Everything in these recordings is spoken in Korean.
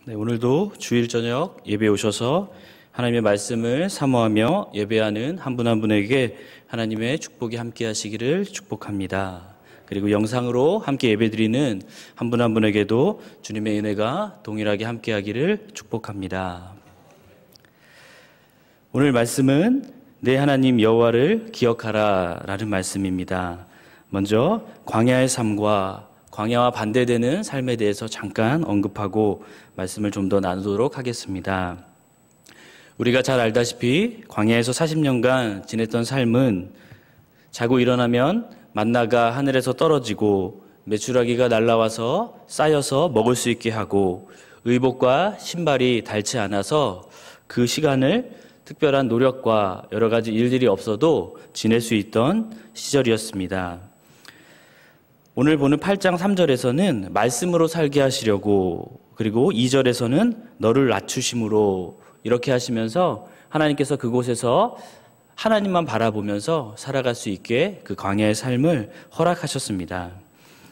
네, 오늘도 주일 저녁 예배에 오셔서 하나님의 말씀을 사모하며 예배하는 한 분 한 분에게 하나님의 축복이 함께 하시기를 축복합니다. 그리고 영상으로 함께 예배드리는 한 분 한 분에게도 주님의 은혜가 동일하게 함께 하기를 축복합니다. 오늘 말씀은 내 하나님 여호와를 기억하라 라는 말씀입니다. 먼저 광야의 삶과 광야와 반대되는 삶에 대해서 잠깐 언급하고 말씀을 좀 더 나누도록 하겠습니다. 우리가 잘 알다시피 광야에서 40년간 지냈던 삶은 자고 일어나면 만나가 하늘에서 떨어지고 메추라기가 날아와서 쌓여서 먹을 수 있게 하고 의복과 신발이 닳지 않아서 그 시간을 특별한 노력과 여러 가지 일들이 없어도 지낼 수 있던 시절이었습니다. 오늘 보는 8장 3절에서는 말씀으로 살게 하시려고, 그리고 2절에서는 너를 낮추심으로 이렇게 하시면서 하나님께서 그곳에서 하나님만 바라보면서 살아갈 수 있게 그 광야의 삶을 허락하셨습니다.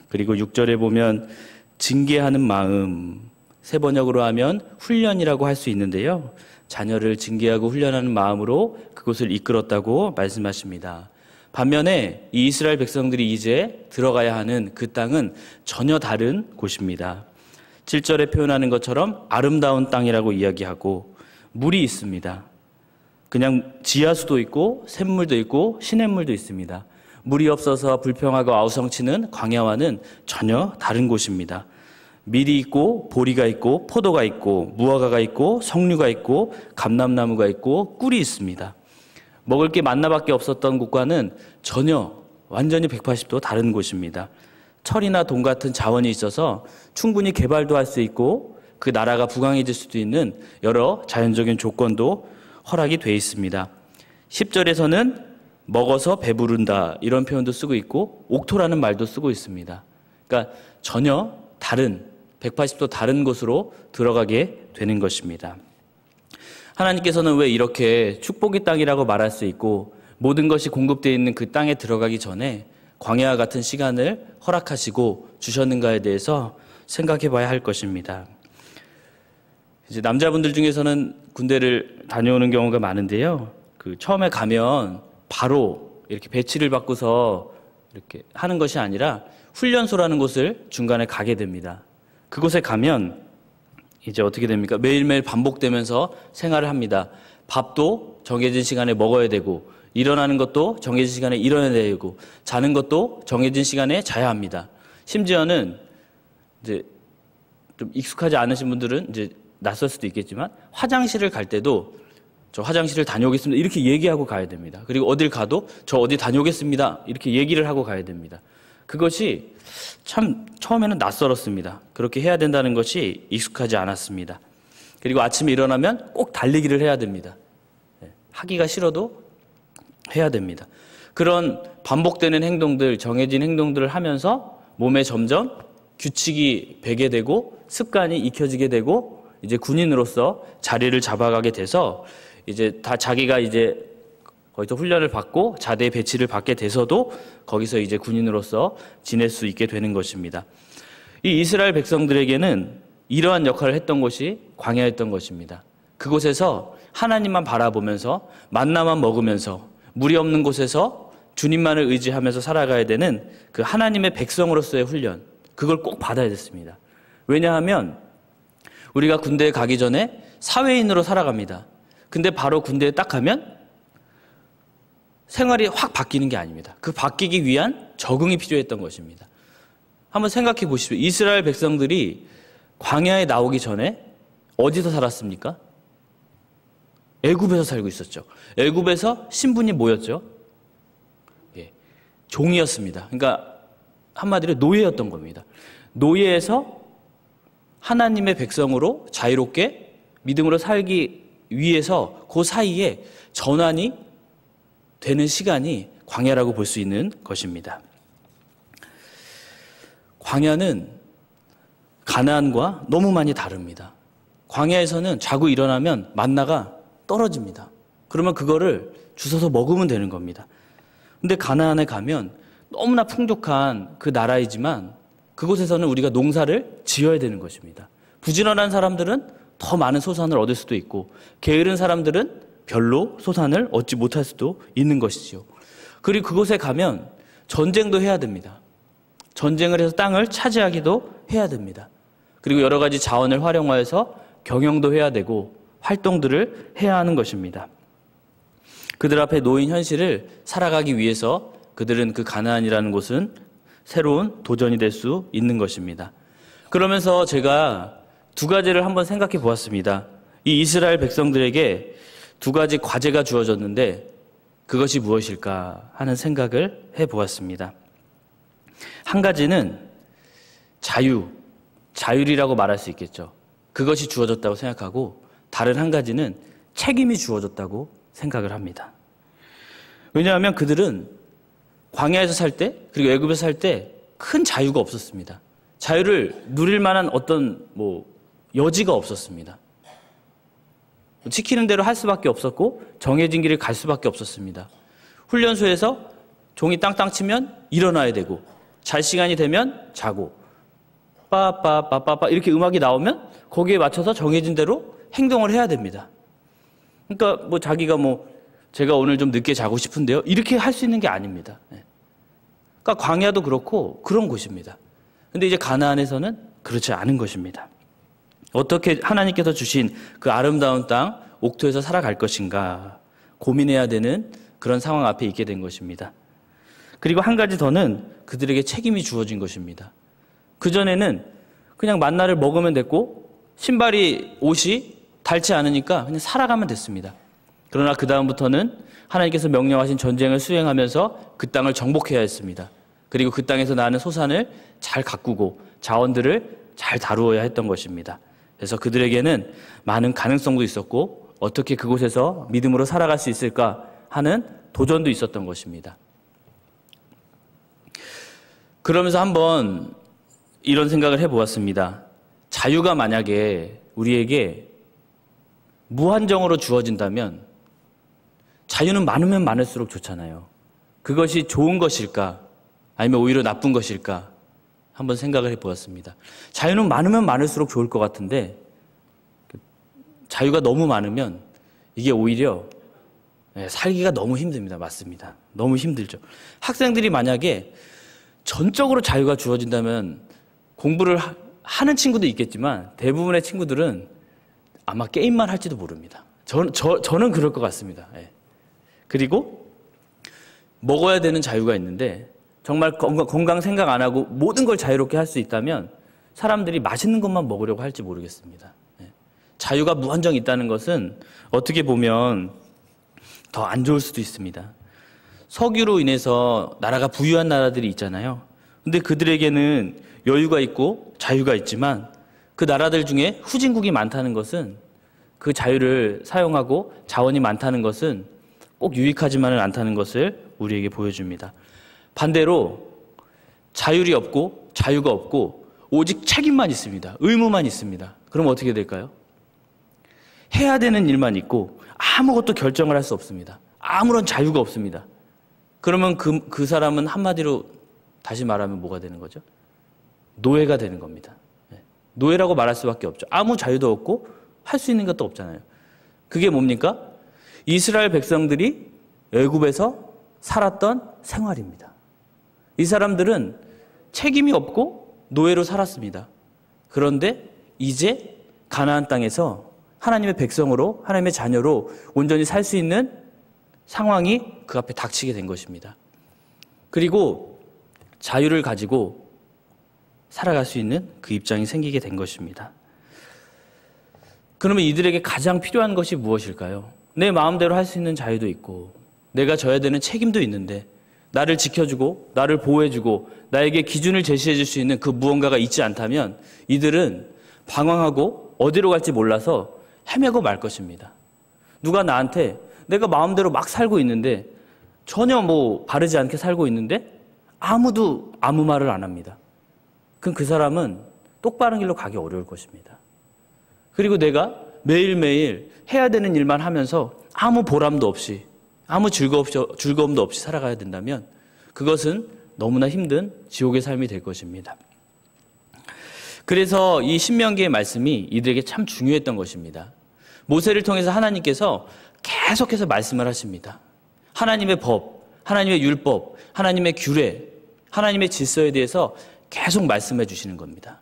그리고 6절에 보면 징계하는 마음, 세 번역으로 하면 훈련이라고 할 수 있는데요. 자녀를 징계하고 훈련하는 마음으로 그곳을 이끌었다고 말씀하십니다. 반면에 이 이스라엘 백성들이 이제 들어가야 하는 그 땅은 전혀 다른 곳입니다. 7절에 표현하는 것처럼 아름다운 땅이라고 이야기하고 물이 있습니다. 그냥 지하수도 있고 샘물도 있고 시냇물도 있습니다. 물이 없어서 불평하고 아우성치는 광야와는 전혀 다른 곳입니다. 밀이 있고 보리가 있고 포도가 있고 무화과가 있고 석류가 있고 감람나무가 있고 꿀이 있습니다. 먹을 게 만나밖에 없었던 곳과는 전혀 완전히 180도 다른 곳입니다. 철이나 돈 같은 자원이 있어서 충분히 개발도 할 수 있고 그 나라가 부강해질 수도 있는 여러 자연적인 조건도 허락이 돼 있습니다. 10절에서는 먹어서 배부른다 이런 표현도 쓰고 있고 옥토라는 말도 쓰고 있습니다. 그러니까 전혀 다른 180도 다른 곳으로 들어가게 되는 것입니다. 하나님께서는 왜 이렇게 축복의 땅이라고 말할 수 있고 모든 것이 공급되어 있는 그 땅에 들어가기 전에 광야와 같은 시간을 허락하시고 주셨는가에 대해서 생각해 봐야 할 것입니다. 이제 남자분들 중에서는 군대를 다녀오는 경우가 많은데요. 그 처음에 가면 바로 이렇게 배치를 바꾸서 이렇게 하는 것이 아니라 훈련소라는 곳을 중간에 가게 됩니다. 그곳에 가면 이제 어떻게 됩니까? 매일매일 반복되면서 생활을 합니다. 밥도 정해진 시간에 먹어야 되고, 일어나는 것도 정해진 시간에 일어나야 되고, 자는 것도 정해진 시간에 자야 합니다. 심지어는 이제 좀 익숙하지 않으신 분들은 이제 낯설 수도 있겠지만, 화장실을 갈 때도 저 화장실을 다녀오겠습니다. 이렇게 얘기하고 가야 됩니다. 그리고 어딜 가도 저 어디 다녀오겠습니다. 이렇게 얘기를 하고 가야 됩니다. 그것이 참 처음에는 낯설었습니다. 그렇게 해야 된다는 것이 익숙하지 않았습니다. 그리고 아침에 일어나면 꼭 달리기를 해야 됩니다. 하기가 싫어도 해야 됩니다. 그런 반복되는 행동들, 정해진 행동들을 하면서 몸에 점점 규칙이 배게 되고 습관이 익혀지게 되고 이제 군인으로서 자리를 잡아가게 돼서 이제 다 자기가 이제 거기서 훈련을 받고 자대에 배치를 받게 돼서도 거기서 이제 군인으로서 지낼 수 있게 되는 것입니다. 이 이스라엘 백성들에게는 이러한 역할을 했던 곳이 광야였던 것입니다. 그곳에서 하나님만 바라보면서 만나만 먹으면서 물이 없는 곳에서 주님만을 의지하면서 살아가야 되는 그 하나님의 백성으로서의 훈련, 그걸 꼭 받아야 됐습니다. 왜냐하면 우리가 군대에 가기 전에 사회인으로 살아갑니다. 근데 바로 군대에 딱 가면 생활이 확 바뀌는 게 아닙니다. 그 바뀌기 위한 적응이 필요했던 것입니다. 한번 생각해 보십시오. 이스라엘 백성들이 광야에 나오기 전에 어디서 살았습니까? 애굽에서 살고 있었죠. 애굽에서 신분이 뭐였죠? 예, 종이었습니다. 그러니까 한마디로 노예였던 겁니다. 노예에서 하나님의 백성으로 자유롭게 믿음으로 살기 위해서 그 사이에 전환이 되는 시간이 광야라고 볼 수 있는 것입니다. 광야는 가나안과 너무 많이 다릅니다. 광야에서는 자고 일어나면 만나가 떨어집니다. 그러면 그거를 주워서 먹으면 되는 겁니다. 근데 가나안에 가면 너무나 풍족한 그 나라이지만 그곳에서는 우리가 농사를 지어야 되는 것입니다. 부지런한 사람들은 더 많은 소산을 얻을 수도 있고 게으른 사람들은 별로 소산을 얻지 못할 수도 있는 것이지요. 그리고 그곳에 가면 전쟁도 해야 됩니다. 전쟁을 해서 땅을 차지하기도 해야 됩니다. 그리고 여러 가지 자원을 활용하여서 경영도 해야 되고 활동들을 해야 하는 것입니다. 그들 앞에 놓인 현실을 살아가기 위해서 그들은 그 가나안이라는 곳은 새로운 도전이 될 수 있는 것입니다. 그러면서 제가 두 가지를 한번 생각해 보았습니다. 이 이스라엘 백성들에게 두 가지 과제가 주어졌는데 그것이 무엇일까 하는 생각을 해 보았습니다. 한 가지는 자율이라고 말할 수 있겠죠. 그것이 주어졌다고 생각하고 다른 한 가지는 책임이 주어졌다고 생각을 합니다. 왜냐하면 그들은 광야에서 살 때 그리고 애굽에서 살 때 큰 자유가 없었습니다. 자유를 누릴 만한 어떤 여지가 없었습니다. 시키는 대로 할 수밖에 없었고 정해진 길을 갈 수밖에 없었습니다. 훈련소에서 종이 땅땅 치면 일어나야 되고 잘 시간이 되면 자고 빠빠빠빠빠 이렇게 음악이 나오면 거기에 맞춰서 정해진 대로 행동을 해야 됩니다. 그러니까 자기가 제가 오늘 좀 늦게 자고 싶은데요. 이렇게 할 수 있는 게 아닙니다. 그러니까 광야도 그렇고 그런 곳입니다. 근데 이제 가나안에서는 그렇지 않은 것입니다. 어떻게 하나님께서 주신 그 아름다운 땅 옥토에서 살아갈 것인가 고민해야 되는 그런 상황 앞에 있게 된 것입니다. 그리고 한 가지 더는 그들에게 책임이 주어진 것입니다. 그전에는 그냥 만나를 먹으면 됐고 옷이 닳지 않으니까 그냥 살아가면 됐습니다. 그러나 그 다음부터는 하나님께서 명령하신 전쟁을 수행하면서 그 땅을 정복해야 했습니다. 그리고 그 땅에서 나는 소산을 잘 가꾸고 자원들을 잘 다루어야 했던 것입니다. 그래서 그들에게는 많은 가능성도 있었고 어떻게 그곳에서 믿음으로 살아갈 수 있을까 하는 도전도 있었던 것입니다. 그러면서 한번 이런 생각을 해보았습니다. 자유가 만약에 우리에게 무한정으로 주어진다면 자유는 많으면 많을수록 좋잖아요. 그것이 좋은 것일까? 아니면 오히려 나쁜 것일까? 한번 생각을 해보았습니다. 자유는 많으면 많을수록 좋을 것 같은데 자유가 너무 많으면 이게 오히려 살기가 너무 힘듭니다. 맞습니다. 너무 힘들죠. 학생들이 만약에 전적으로 자유가 주어진다면 공부를 하는 친구도 있겠지만 대부분의 친구들은 아마 게임만 할지도 모릅니다. 저는 그럴 것 같습니다. 그리고 먹어야 되는 자유가 있는데 정말 건강 생각 안 하고 모든 걸 자유롭게 할 수 있다면 사람들이 맛있는 것만 먹으려고 할지 모르겠습니다. 자유가 무한정 있다는 것은 어떻게 보면 더 안 좋을 수도 있습니다. 석유로 인해서 나라가 부유한 나라들이 있잖아요. 근데 그들에게는 여유가 있고 자유가 있지만 그 나라들 중에 후진국이 많다는 것은 그 자유를 사용하고 자원이 많다는 것은 꼭 유익하지만은 않다는 것을 우리에게 보여줍니다. 반대로 자유가 없고 오직 책임만 있습니다. 의무만 있습니다. 그럼 어떻게 될까요? 해야 되는 일만 있고 아무것도 결정을 할 수 없습니다. 아무런 자유가 없습니다. 그러면 그 사람은 한마디로 다시 말하면 뭐가 되는 거죠? 노예가 되는 겁니다. 노예라고 말할 수밖에 없죠. 아무 자유도 없고 할 수 있는 것도 없잖아요. 그게 뭡니까? 이스라엘 백성들이 애굽에서 살았던 생활입니다. 이 사람들은 책임이 없고 노예로 살았습니다. 그런데 이제 가나안 땅에서 하나님의 백성으로 하나님의 자녀로 온전히 살 수 있는 상황이 그 앞에 닥치게 된 것입니다. 그리고 자유를 가지고 살아갈 수 있는 그 입장이 생기게 된 것입니다. 그러면 이들에게 가장 필요한 것이 무엇일까요? 내 마음대로 할 수 있는 자유도 있고 내가 져야 되는 책임도 있는데 나를 지켜주고 나를 보호해주고 나에게 기준을 제시해 줄 수 있는 그 무언가가 있지 않다면 이들은 방황하고 어디로 갈지 몰라서 헤매고 말 것입니다. 누가 나한테 내가 마음대로 막 살고 있는데 전혀 바르지 않게 살고 있는데 아무도 아무 말을 안 합니다. 그럼 그 사람은 똑바른 길로 가기 어려울 것입니다. 그리고 내가 매일매일 해야 되는 일만 하면서 아무 보람도 없이 아무 즐거움도 없이 살아가야 된다면 그것은 너무나 힘든 지옥의 삶이 될 것입니다. 그래서 이 신명기의 말씀이 이들에게 참 중요했던 것입니다. 모세를 통해서 하나님께서 계속해서 말씀을 하십니다. 하나님의 법, 하나님의 율법, 하나님의 규례, 하나님의 질서에 대해서 계속 말씀해 주시는 겁니다.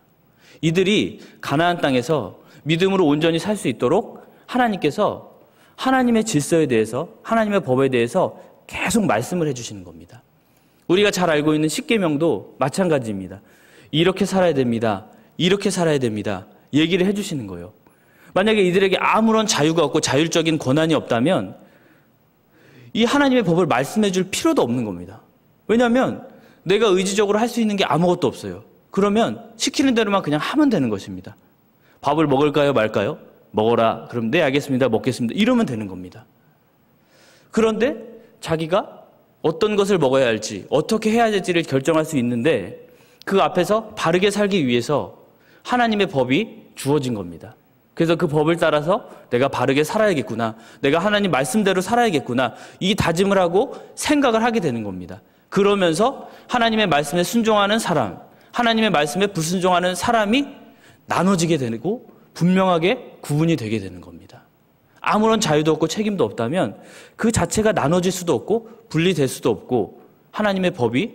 이들이 가나안 땅에서 믿음으로 온전히 살 수 있도록 하나님께서 하나님의 질서에 대해서, 하나님의 법에 대해서 계속 말씀을 해 주시는 겁니다. 우리가 잘 알고 있는 십계명도 마찬가지입니다. 이렇게 살아야 됩니다. 이렇게 살아야 됩니다. 얘기를 해 주시는 거예요. 만약에 이들에게 아무런 자유가 없고 자율적인 권한이 없다면 이 하나님의 법을 말씀해 줄 필요도 없는 겁니다. 왜냐하면 내가 의지적으로 할 수 있는 게 아무것도 없어요. 그러면 시키는 대로만 그냥 하면 되는 것입니다. 밥을 먹을까요, 말까요? 먹어라. 그럼 네, 알겠습니다. 먹겠습니다. 이러면 되는 겁니다. 그런데 자기가 어떤 것을 먹어야 할지, 어떻게 해야 될지를 결정할 수 있는데 그 앞에서 바르게 살기 위해서 하나님의 법이 주어진 겁니다. 그래서 그 법을 따라서 내가 바르게 살아야겠구나, 내가 하나님 말씀대로 살아야겠구나, 이 다짐을 하고 생각을 하게 되는 겁니다. 그러면서 하나님의 말씀에 순종하는 사람, 하나님의 말씀에 불순종하는 사람이 나눠지게 되고 분명하게 구분이 되게 되는 겁니다. 아무런 자유도 없고 책임도 없다면 그 자체가 나눠질 수도 없고 분리될 수도 없고 하나님의 법이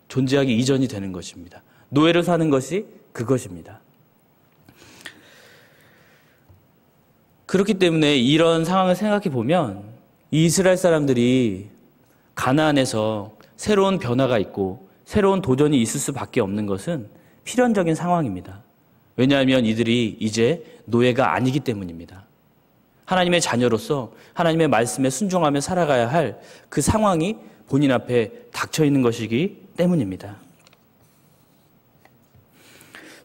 존재하기 이전이 되는 것입니다. 노예로 사는 것이 그것입니다. 그렇기 때문에 이런 상황을 생각해 보면 이 이스라엘 사람들이 가나안에서 새로운 변화가 있고 새로운 도전이 있을 수밖에 없는 것은 필연적인 상황입니다. 왜냐하면 이들이 이제 노예가 아니기 때문입니다. 하나님의 자녀로서 하나님의 말씀에 순종하며 살아가야 할 그 상황이 본인 앞에 닥쳐 있는 것이기 때문입니다.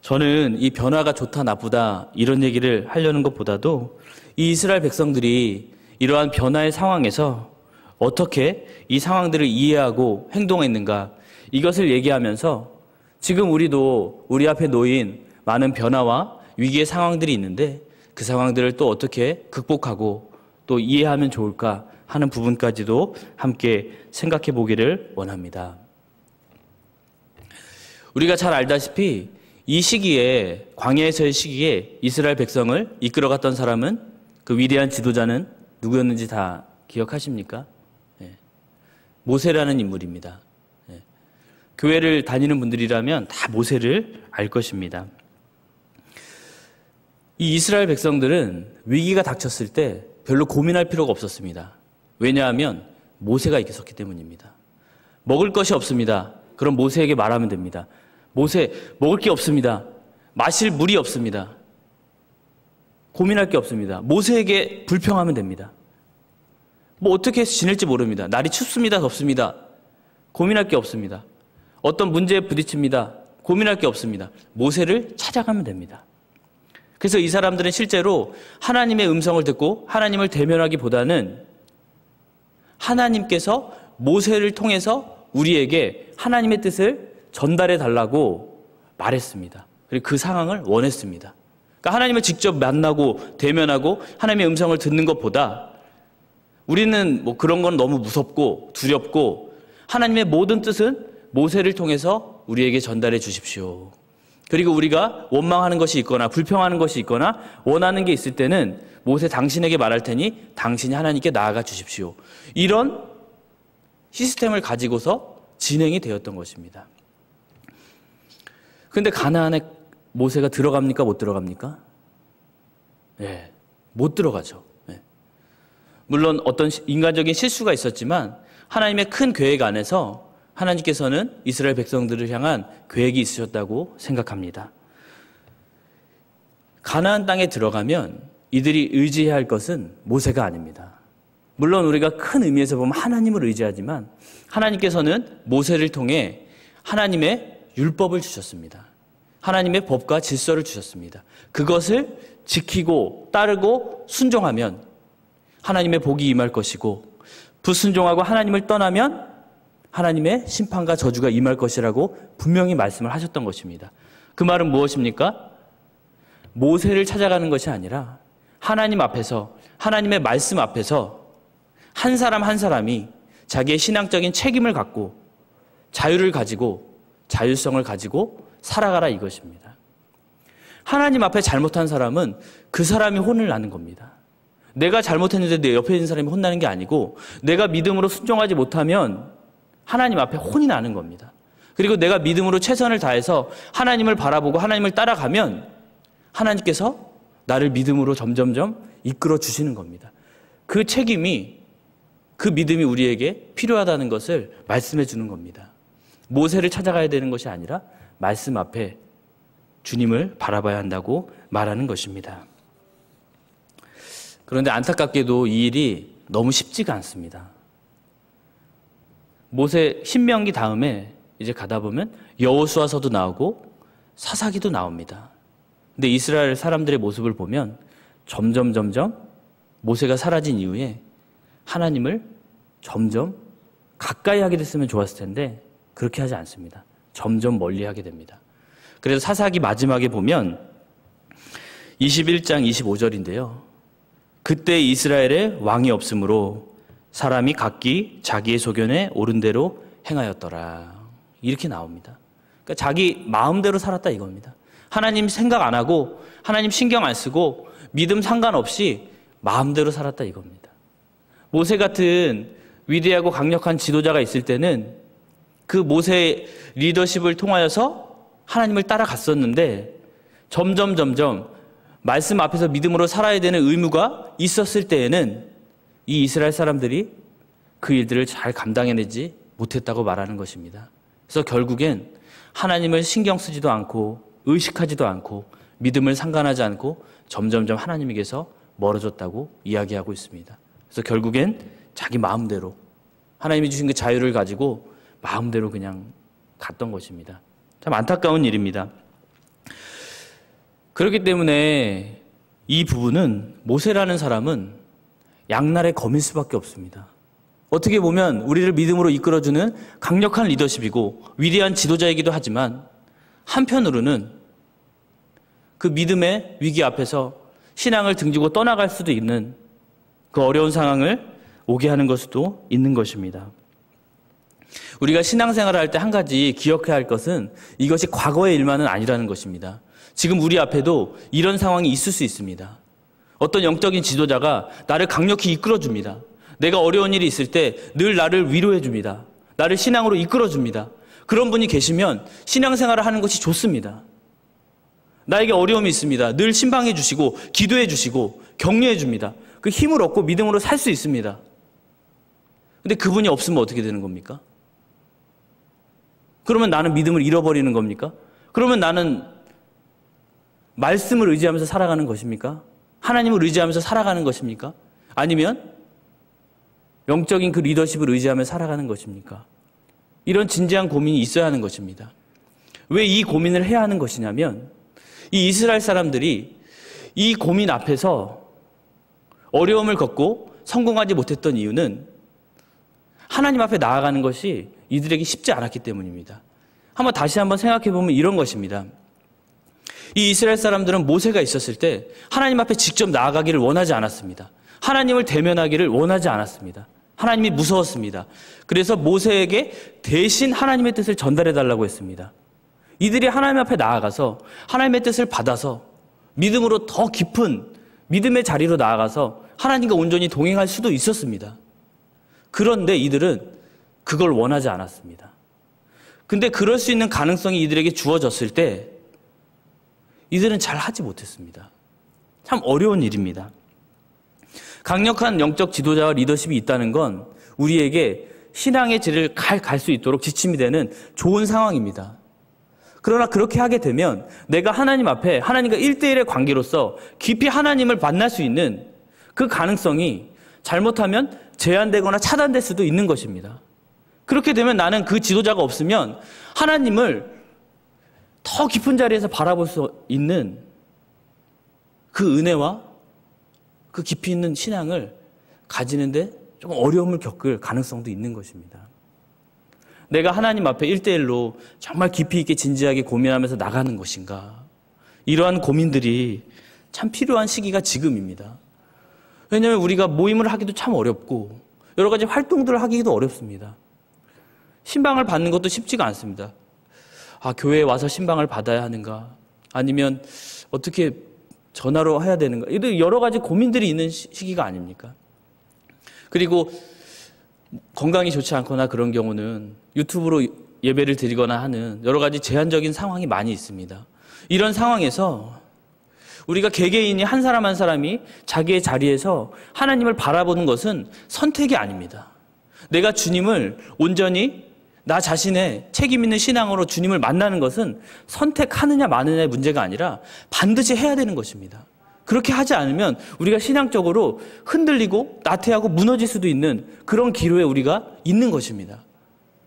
저는 이 변화가 좋다 나쁘다 이런 얘기를 하려는 것보다도 이 이스라엘 백성들이 이러한 변화의 상황에서 어떻게 이 상황들을 이해하고 행동했는가, 이것을 얘기하면서 지금 우리도 우리 앞에 놓인 많은 변화와 위기의 상황들이 있는데 그 상황들을 또 어떻게 극복하고 또 이해하면 좋을까 하는 부분까지도 함께 생각해 보기를 원합니다. 우리가 잘 알다시피 이 시기에, 광야에서의 시기에 이스라엘 백성을 이끌어갔던 사람은, 그 위대한 지도자는 누구였는지 다 기억하십니까? 모세라는 인물입니다. 교회를 다니는 분들이라면 다 모세를 알 것입니다. 이 이스라엘 백성들은 위기가 닥쳤을 때 별로 고민할 필요가 없었습니다. 왜냐하면 모세가 있었기 때문입니다. 먹을 것이 없습니다. 그럼 모세에게 말하면 됩니다. 모세, 먹을 게 없습니다. 마실 물이 없습니다. 고민할 게 없습니다. 모세에게 불평하면 됩니다. 뭐 어떻게 해서 지낼지 모릅니다. 날이 춥습니다, 덥습니다. 고민할 게 없습니다. 어떤 문제에 부딪힙니다. 고민할 게 없습니다. 모세를 찾아가면 됩니다. 그래서 이 사람들은 실제로 하나님의 음성을 듣고 하나님을 대면하기보다는 하나님께서 모세를 통해서 우리에게 하나님의 뜻을 전달해 달라고 말했습니다. 그리고 그 상황을 원했습니다. 그러니까 하나님을 직접 만나고 대면하고 하나님의 음성을 듣는 것보다 우리는 뭐 그런 건 너무 무섭고 두렵고 하나님의 모든 뜻은 모세를 통해서 우리에게 전달해 주십시오. 그리고 우리가 원망하는 것이 있거나 불평하는 것이 있거나 원하는 게 있을 때는 모세 당신에게 말할 테니 당신이 하나님께 나아가 주십시오. 이런 시스템을 가지고서 진행이 되었던 것입니다. 그런데 가나안에 모세가 들어갑니까? 못 들어갑니까? 네, 못 들어가죠. 네. 물론 어떤 인간적인 실수가 있었지만 하나님의 큰 계획 안에서 하나님께서는 이스라엘 백성들을 향한 계획이 있으셨다고 생각합니다. 가나안 땅에 들어가면 이들이 의지해야 할 것은 모세가 아닙니다. 물론 우리가 큰 의미에서 보면 하나님을 의지하지만 하나님께서는 모세를 통해 하나님의 율법을 주셨습니다. 하나님의 법과 질서를 주셨습니다. 그것을 지키고 따르고 순종하면 하나님의 복이 임할 것이고, 불순종하고 하나님을 떠나면 하나님의 심판과 저주가 임할 것이라고 분명히 말씀을 하셨던 것입니다. 그 말은 무엇입니까? 모세를 찾아가는 것이 아니라 하나님 앞에서, 하나님의 말씀 앞에서 한 사람 한 사람이 자기의 신앙적인 책임을 갖고 자유를 가지고 자율성을 가지고 살아가라, 이것입니다. 하나님 앞에 잘못한 사람은 그 사람이 혼을 나는 겁니다. 내가 잘못했는데 내 옆에 있는 사람이 혼나는 게 아니고 내가 믿음으로 순종하지 못하면 하나님 앞에 혼이 나는 겁니다. 그리고 내가 믿음으로 최선을 다해서 하나님을 바라보고 하나님을 따라가면 하나님께서 나를 믿음으로 점점점 이끌어 주시는 겁니다. 그 책임이, 그 믿음이 우리에게 필요하다는 것을 말씀해 주는 겁니다. 모세를 찾아가야 되는 것이 아니라 말씀 앞에 주님을 바라봐야 한다고 말하는 것입니다. 그런데 안타깝게도 이 일이 너무 쉽지가 않습니다. 모세 신명기 다음에 이제 가다 보면 여호수아서도 나오고 사사기도 나옵니다. 근데 이스라엘 사람들의 모습을 보면 점점 모세가 사라진 이후에 하나님을 점점 가까이 하게 됐으면 좋았을 텐데 그렇게 하지 않습니다. 점점 멀리 하게 됩니다. 그래서 사사기 마지막에 보면 21장 25절인데요. 그때 이스라엘에 왕이 없으므로 사람이 각기 자기의 소견에 옳은 대로 행하였더라. 이렇게 나옵니다. 그러니까 자기 마음대로 살았다 이겁니다. 하나님 생각 안 하고 하나님 신경 안 쓰고 믿음 상관없이 마음대로 살았다 이겁니다. 모세 같은 위대하고 강력한 지도자가 있을 때는 그 모세의 리더십을 통하여서 하나님을 따라갔었는데 점점 말씀 앞에서 믿음으로 살아야 되는 의무가 있었을 때에는 이 이스라엘 사람들이 그 일들을 잘 감당해내지 못했다고 말하는 것입니다. 그래서 결국엔 하나님을 신경 쓰지도 않고 의식하지도 않고 믿음을 상관하지 않고 점점 하나님에게서 멀어졌다고 이야기하고 있습니다. 그래서 결국엔 자기 마음대로 하나님이 주신 그 자유를 가지고 마음대로 그냥 갔던 것입니다. 참 안타까운 일입니다. 그렇기 때문에 이 부분은 모세라는 사람은 양날의 검일 수밖에 없습니다. 어떻게 보면 우리를 믿음으로 이끌어주는 강력한 리더십이고 위대한 지도자이기도 하지만 한편으로는 그 믿음의 위기 앞에서 신앙을 등지고 떠나갈 수도 있는 그 어려운 상황을 오게 하는 걸 수도 있는 것입니다. 우리가 신앙생활을 할 때 한 가지 기억해야 할 것은 이것이 과거의 일만은 아니라는 것입니다. 지금 우리 앞에도 이런 상황이 있을 수 있습니다. 어떤 영적인 지도자가 나를 강력히 이끌어줍니다. 내가 어려운 일이 있을 때 늘 나를 위로해줍니다. 나를 신앙으로 이끌어줍니다. 그런 분이 계시면 신앙생활을 하는 것이 좋습니다. 나에게 어려움이 있습니다. 늘 신방해 주시고 기도해 주시고 격려해 줍니다. 그 힘을 얻고 믿음으로 살 수 있습니다. 근데 그분이 없으면 어떻게 되는 겁니까? 그러면 나는 믿음을 잃어버리는 겁니까? 그러면 나는 말씀을 의지하면서 살아가는 것입니까? 하나님을 의지하면서 살아가는 것입니까? 아니면 영적인 그 리더십을 의지하며 살아가는 것입니까? 이런 진지한 고민이 있어야 하는 것입니다. 왜 이 고민을 해야 하는 것이냐면 이 이스라엘 사람들이 이 고민 앞에서 어려움을 겪고 성공하지 못했던 이유는 하나님 앞에 나아가는 것이 이들에게 쉽지 않았기 때문입니다. 다시 한번 생각해 보면 이런 것입니다. 이 이스라엘 사람들은 모세가 있었을 때 하나님 앞에 직접 나아가기를 원하지 않았습니다. 하나님을 대면하기를 원하지 않았습니다. 하나님이 무서웠습니다. 그래서 모세에게 대신 하나님의 뜻을 전달해 달라고 했습니다. 이들이 하나님 앞에 나아가서 하나님의 뜻을 받아서 믿음으로 더 깊은 믿음의 자리로 나아가서 하나님과 온전히 동행할 수도 있었습니다. 그런데 이들은 그걸 원하지 않았습니다. 근데 그럴 수 있는 가능성이 이들에게 주어졌을 때 이들은 잘 하지 못했습니다. 참 어려운 일입니다. 강력한 영적 지도자와 리더십이 있다는 건 우리에게 신앙의 질을 갈 수 있도록 지침이 되는 좋은 상황입니다. 그러나 그렇게 하게 되면 내가 하나님 앞에 하나님과 1대1의 관계로서 깊이 하나님을 만날 수 있는 그 가능성이 잘못하면 제한되거나 차단될 수도 있는 것입니다. 그렇게 되면 나는 그 지도자가 없으면 하나님을 더 깊은 자리에서 바라볼 수 있는 그 은혜와 그 깊이 있는 신앙을 가지는데 좀 어려움을 겪을 가능성도 있는 것입니다. 내가 하나님 앞에 1대1로 정말 깊이 있게 진지하게 고민하면서 나가는 것인가? 이러한 고민들이 참 필요한 시기가 지금입니다. 왜냐하면 우리가 모임을 하기도 참 어렵고 여러 가지 활동들을 하기도 어렵습니다. 신방을 받는 것도 쉽지가 않습니다. 교회에 와서 신방을 받아야 하는가? 아니면 어떻게 전화로 해야 되는가? 이런 여러 가지 고민들이 있는 시기가 아닙니까? 그리고 건강이 좋지 않거나 그런 경우는 유튜브로 예배를 드리거나 하는 여러 가지 제한적인 상황이 많이 있습니다. 이런 상황에서 우리가 개개인이 한 사람 한 사람이 자기의 자리에서 하나님을 바라보는 것은 선택이 아닙니다. 내가 주님을 온전히 나 자신의 책임 있는 신앙으로 주님을 만나는 것은 선택하느냐 마느냐의 문제가 아니라 반드시 해야 되는 것입니다. 그렇게 하지 않으면 우리가 신앙적으로 흔들리고 나태하고 무너질 수도 있는 그런 기로에 우리가 있는 것입니다.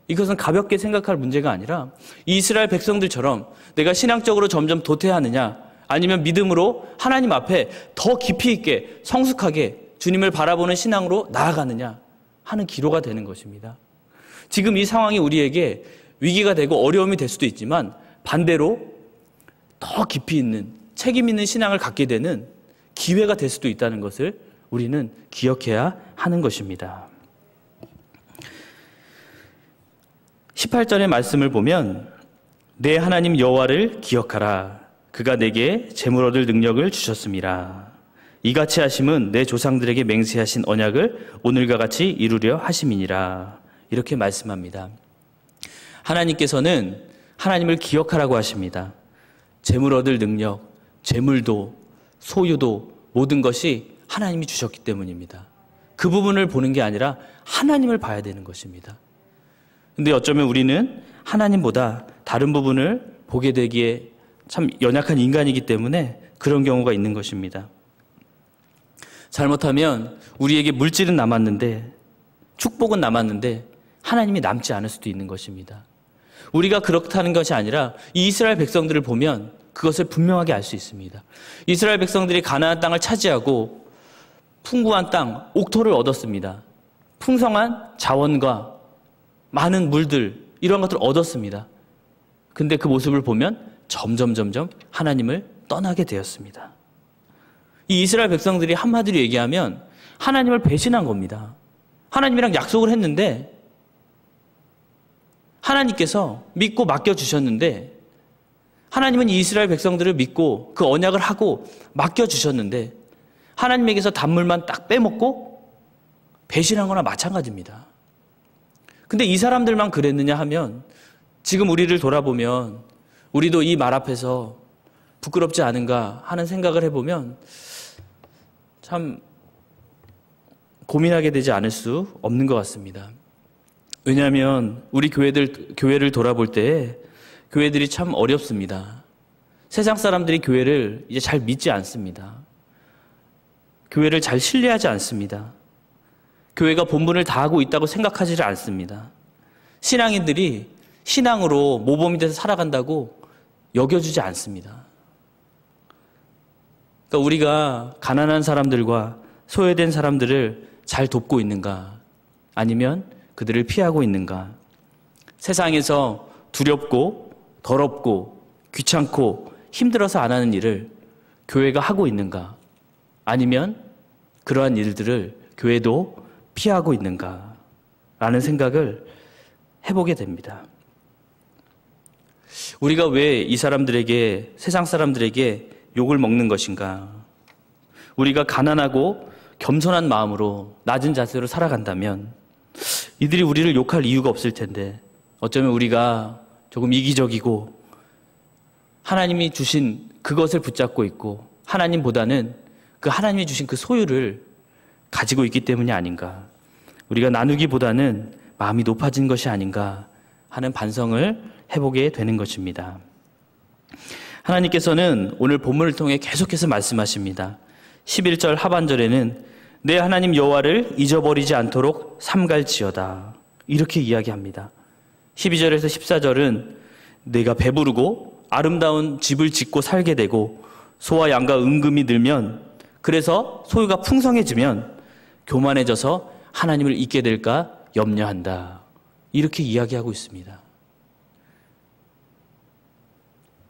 이것은 가볍게 생각할 문제가 아니라 이스라엘 백성들처럼 내가 신앙적으로 점점 도태하느냐 아니면 믿음으로 하나님 앞에 더 깊이 있게 성숙하게 주님을 바라보는 신앙으로 나아가느냐 하는 기로가 되는 것입니다. 지금 이 상황이 우리에게 위기가 되고 어려움이 될 수도 있지만 반대로 더 깊이 있는 책임 있는 신앙을 갖게 되는 기회가 될 수도 있다는 것을 우리는 기억해야 하는 것입니다. 18절의 말씀을 보면 내 하나님 여호와를 기억하라. 그가 내게 재물 얻을 능력을 주셨음이라. 이같이 하심은 내 조상들에게 맹세하신 언약을 오늘과 같이 이루려 하심이니라. 이렇게 말씀합니다. 하나님께서는 하나님을 기억하라고 하십니다. 재물 얻을 능력, 재물도 소유도 모든 것이 하나님이 주셨기 때문입니다. 그 부분을 보는 게 아니라 하나님을 봐야 되는 것입니다. 근데 어쩌면 우리는 하나님보다 다른 부분을 보게 되기에 참 연약한 인간이기 때문에 그런 경우가 있는 것입니다. 잘못하면 우리에게 물질은 남았는데 축복은 남았는데 하나님이 남지 않을 수도 있는 것입니다. 우리가 그렇다는 것이 아니라 이 이스라엘 백성들을 보면 그것을 분명하게 알 수 있습니다. 이스라엘 백성들이 가나안 땅을 차지하고 풍부한 땅, 옥토를 얻었습니다. 풍성한 자원과 많은 물들, 이런 것들을 얻었습니다. 근데 그 모습을 보면 점점 하나님을 떠나게 되었습니다. 이 이스라엘 백성들이 한마디로 얘기하면 하나님을 배신한 겁니다. 하나님이랑 약속을 했는데 하나님께서 믿고 맡겨주셨는데 하나님은 이 이스라엘 백성들을 믿고 그 언약을 하고 맡겨주셨는데 하나님에게서 단물만 딱 빼먹고 배신한 거나 마찬가지입니다. 근데 이 사람들만 그랬느냐 하면 지금 우리를 돌아보면 우리도 이 말 앞에서 부끄럽지 않은가 하는 생각을 해보면 참 고민하게 되지 않을 수 없는 것 같습니다. 왜냐하면 우리 교회를 돌아볼 때 교회들이 참 어렵습니다. 세상 사람들이 교회를 이제 잘 믿지 않습니다. 교회를 잘 신뢰하지 않습니다. 교회가 본분을 다하고 있다고 생각하지를 않습니다. 신앙인들이 신앙으로 모범이 돼서 살아간다고 여겨주지 않습니다. 그러니까 우리가 가난한 사람들과 소외된 사람들을 잘 돕고 있는가? 아니면 그들을 피하고 있는가? 세상에서 두렵고 더럽고 귀찮고 힘들어서 안 하는 일을 교회가 하고 있는가? 아니면 그러한 일들을 교회도 피하고 있는가? 라는 생각을 해보게 됩니다. 우리가 왜 이 사람들에게, 세상 사람들에게 욕을 먹는 것인가? 우리가 가난하고 겸손한 마음으로 낮은 자세로 살아간다면 이들이 우리를 욕할 이유가 없을 텐데 어쩌면 우리가 조금 이기적이고 하나님이 주신 그것을 붙잡고 있고 하나님보다는 그 하나님이 주신 그 소유를 가지고 있기 때문이 아닌가. 우리가 나누기보다는 마음이 높아진 것이 아닌가 하는 반성을 해보게 되는 것입니다. 하나님께서는 오늘 본문을 통해 계속해서 말씀하십니다. 11절 하반절에는 내 하나님 여호와를 잊어버리지 않도록 삼갈지어다. 이렇게 이야기합니다. 12절에서 14절은 내가 배부르고 아름다운 집을 짓고 살게 되고 소와 양과 은금이 늘면 그래서 소유가 풍성해지면 교만해져서 하나님을 잊게 될까 염려한다. 이렇게 이야기하고 있습니다.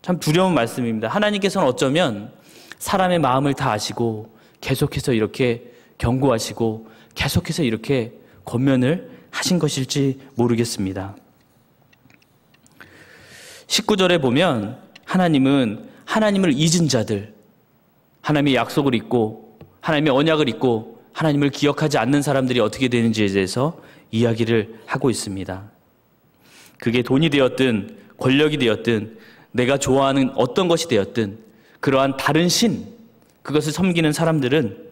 참 두려운 말씀입니다. 하나님께서는 어쩌면 사람의 마음을 다 아시고 계속해서 이렇게 경고하시고 계속해서 이렇게 권면을 하신 것일지 모르겠습니다. 19절에 보면 하나님은 하나님을 잊은 자들, 하나님의 약속을 잊고 하나님의 언약을 잊고 하나님을 기억하지 않는 사람들이 어떻게 되는지에 대해서 이야기를 하고 있습니다. 그게 돈이 되었든 권력이 되었든 내가 좋아하는 어떤 것이 되었든 그러한 다른 신, 그것을 섬기는 사람들은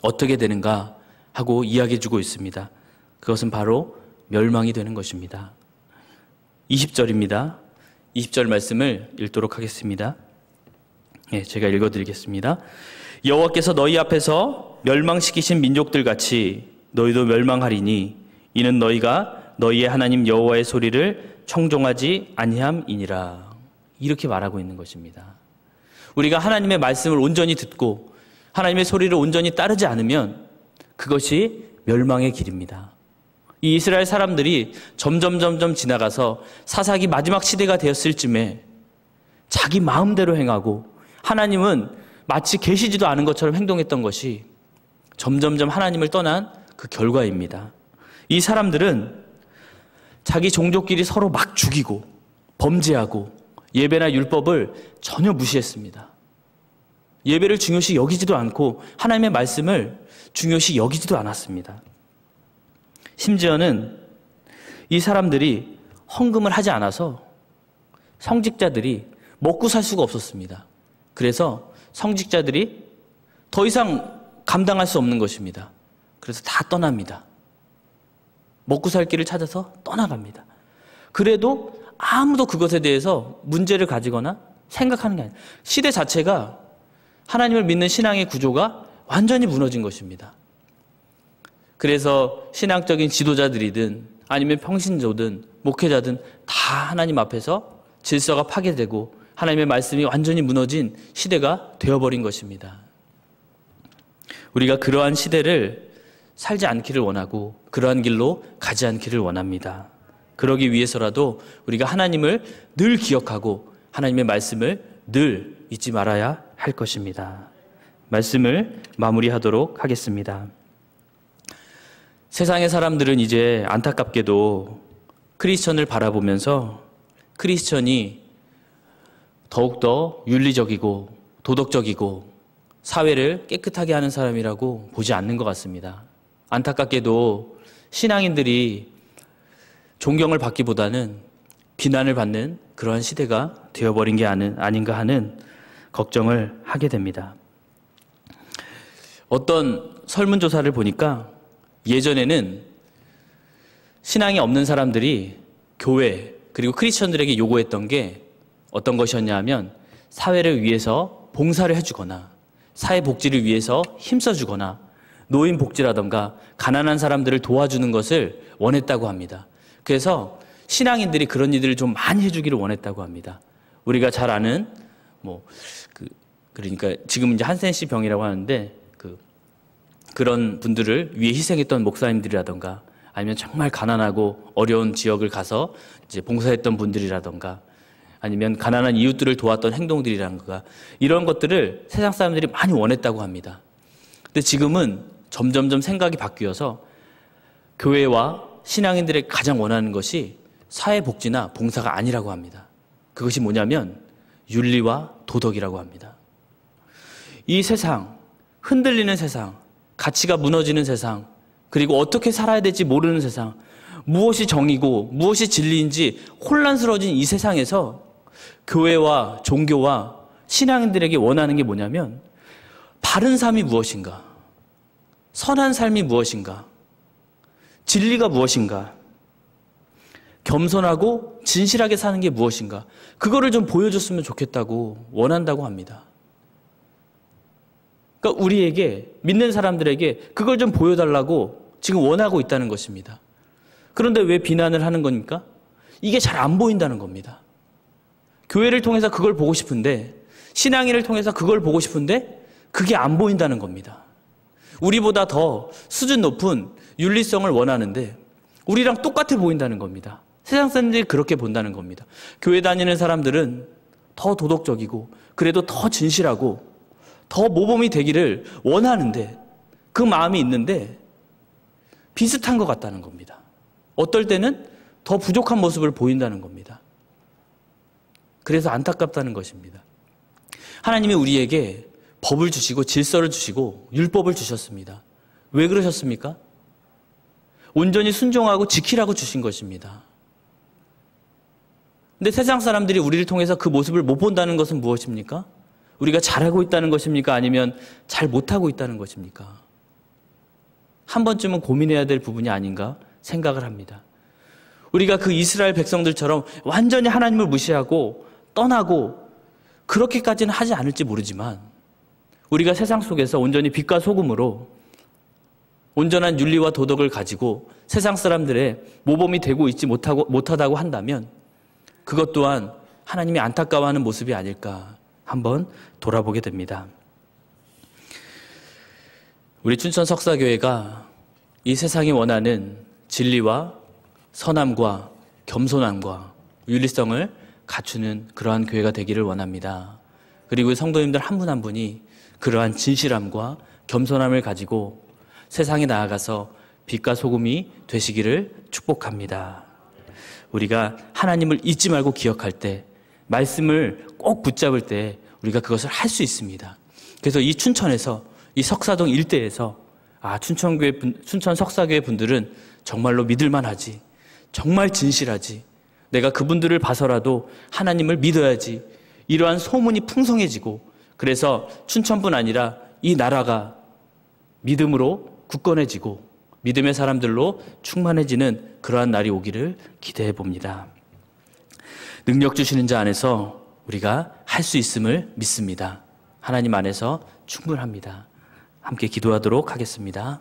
어떻게 되는가 하고 이야기해 주고 있습니다. 그것은 바로 멸망이 되는 것입니다. 20절입니다. 20절 말씀을 읽도록 하겠습니다. 제가 읽어드리겠습니다. 여호와께서 너희 앞에서 멸망시키신 민족들 같이 너희도 멸망하리니 이는 너희가 너희의 하나님 여호와의 소리를 청종하지 아니함이니라. 이렇게 말하고 있는 것입니다. 우리가 하나님의 말씀을 온전히 듣고 하나님의 소리를 온전히 따르지 않으면 그것이 멸망의 길입니다. 이 이스라엘 사람들이 점점 지나가서 사사기 마지막 시대가 되었을 쯤에 자기 마음대로 행하고 하나님은 마치 계시지도 않은 것처럼 행동했던 것이 점점 하나님을 떠난 그 결과입니다. 이 사람들은 자기 종족끼리 서로 막 죽이고 범죄하고 예배나 율법을 전혀 무시했습니다. 예배를 중요시 여기지도 않고 하나님의 말씀을 중요시 여기지도 않았습니다. 심지어는 이 사람들이 헌금을 하지 않아서 성직자들이 먹고 살 수가 없었습니다. 그래서 성직자들이 더 이상 감당할 수 없는 것입니다. 그래서 다 떠납니다. 먹고 살 길을 찾아서 떠나갑니다. 그래도 아무도 그것에 대해서 문제를 가지거나 생각하는 게 아니에요. 시대 자체가 하나님을 믿는 신앙의 구조가 완전히 무너진 것입니다. 그래서 신앙적인 지도자들이든 아니면 평신조든 목회자든 다 하나님 앞에서 질서가 파괴되고 하나님의 말씀이 완전히 무너진 시대가 되어버린 것입니다. 우리가 그러한 시대를 살지 않기를 원하고 그러한 길로 가지 않기를 원합니다. 그러기 위해서라도 우리가 하나님을 늘 기억하고 하나님의 말씀을 늘 잊지 말아야 할 것입니다. 말씀을 마무리하도록 하겠습니다. 세상의 사람들은 이제 안타깝게도 크리스천을 바라보면서 크리스천이 더욱더 윤리적이고 도덕적이고 사회를 깨끗하게 하는 사람이라고 보지 않는 것 같습니다. 안타깝게도 신앙인들이 존경을 받기보다는 비난을 받는 그러한 시대가 되어버린 게 아닌가 하는 걱정을 하게 됩니다. 어떤 설문조사를 보니까 예전에는 신앙이 없는 사람들이 교회 그리고 크리스천들에게 요구했던 게 어떤 것이었냐 하면 사회를 위해서 봉사를 해주거나 사회복지를 위해서 힘써주거나 노인복지라던가 가난한 사람들을 도와주는 것을 원했다고 합니다. 그래서 신앙인들이 그런 일들을 좀 많이 해주기를 원했다고 합니다. 우리가 잘 아는 그러니까 지금 이제 한센시 병이라고 하는데 그런 분들을 위해 희생했던 목사님들이라던가 아니면 정말 가난하고 어려운 지역을 가서 이제 봉사했던 분들이라던가 아니면 가난한 이웃들을 도왔던 행동들이라던가 이런 것들을 세상 사람들이 많이 원했다고 합니다. 근데 지금은 점점 생각이 바뀌어서 교회와 신앙인들이 가장 원하는 것이 사회복지나 봉사가 아니라고 합니다. 그것이 뭐냐면 윤리와 도덕이라고 합니다. 이 세상, 흔들리는 세상, 가치가 무너지는 세상, 그리고 어떻게 살아야 될지 모르는 세상, 무엇이 정의고 무엇이 진리인지 혼란스러워진 이 세상에서 교회와 종교와 신앙인들에게 원하는 게 뭐냐면 바른 삶이 무엇인가, 선한 삶이 무엇인가, 진리가 무엇인가, 겸손하고 진실하게 사는 게 무엇인가, 그거를 좀 보여줬으면 좋겠다고 원한다고 합니다. 그러니까 우리에게, 믿는 사람들에게 그걸 좀 보여달라고 지금 원하고 있다는 것입니다. 그런데 왜 비난을 하는 겁니까? 이게 잘 안 보인다는 겁니다. 교회를 통해서 그걸 보고 싶은데, 신앙인을 통해서 그걸 보고 싶은데 그게 안 보인다는 겁니다. 우리보다 더 수준 높은 윤리성을 원하는데 우리랑 똑같아 보인다는 겁니다. 세상 사람들이 그렇게 본다는 겁니다. 교회 다니는 사람들은 더 도덕적이고 그래도 더 진실하고 더 모범이 되기를 원하는데 그 마음이 있는데 비슷한 것 같다는 겁니다. 어떨 때는 더 부족한 모습을 보인다는 겁니다. 그래서 안타깝다는 것입니다. 하나님이 우리에게 법을 주시고 질서를 주시고 율법을 주셨습니다. 왜 그러셨습니까? 온전히 순종하고 지키라고 주신 것입니다. 근데 세상 사람들이 우리를 통해서 그 모습을 못 본다는 것은 무엇입니까? 우리가 잘하고 있다는 것입니까? 아니면 잘 못하고 있다는 것입니까? 한 번쯤은 고민해야 될 부분이 아닌가 생각을 합니다. 우리가 그 이스라엘 백성들처럼 완전히 하나님을 무시하고 떠나고 그렇게까지는 하지 않을지 모르지만 우리가 세상 속에서 온전히 빛과 소금으로 온전한 윤리와 도덕을 가지고 세상 사람들의 모범이 되고 있지 못하다고 한다면 그것 또한 하나님이 안타까워하는 모습이 아닐까 한번 돌아보게 됩니다. 우리 춘천 석사교회가 이 세상이 원하는 진리와 선함과 겸손함과 윤리성을 갖추는 그러한 교회가 되기를 원합니다. 그리고 성도님들 한 분 한 분이 그러한 진실함과 겸손함을 가지고 세상에 나아가서 빛과 소금이 되시기를 축복합니다. 우리가 하나님을 잊지 말고 기억할 때, 말씀을 꼭 붙잡을 때 우리가 그것을 할 수 있습니다. 그래서 이 춘천에서, 이 석사동 일대에서 춘천 석사교회 분들은 정말로 믿을만하지, 정말 진실하지, 내가 그분들을 봐서라도 하나님을 믿어야지, 이러한 소문이 풍성해지고, 그래서 춘천뿐 아니라 이 나라가 믿음으로 굳건해지고 믿음의 사람들로 충만해지는 그러한 날이 오기를 기대해 봅니다. 능력 주시는 자 안에서 우리가 할 수 있음을 믿습니다. 하나님 안에서 충분합니다. 함께 기도하도록 하겠습니다.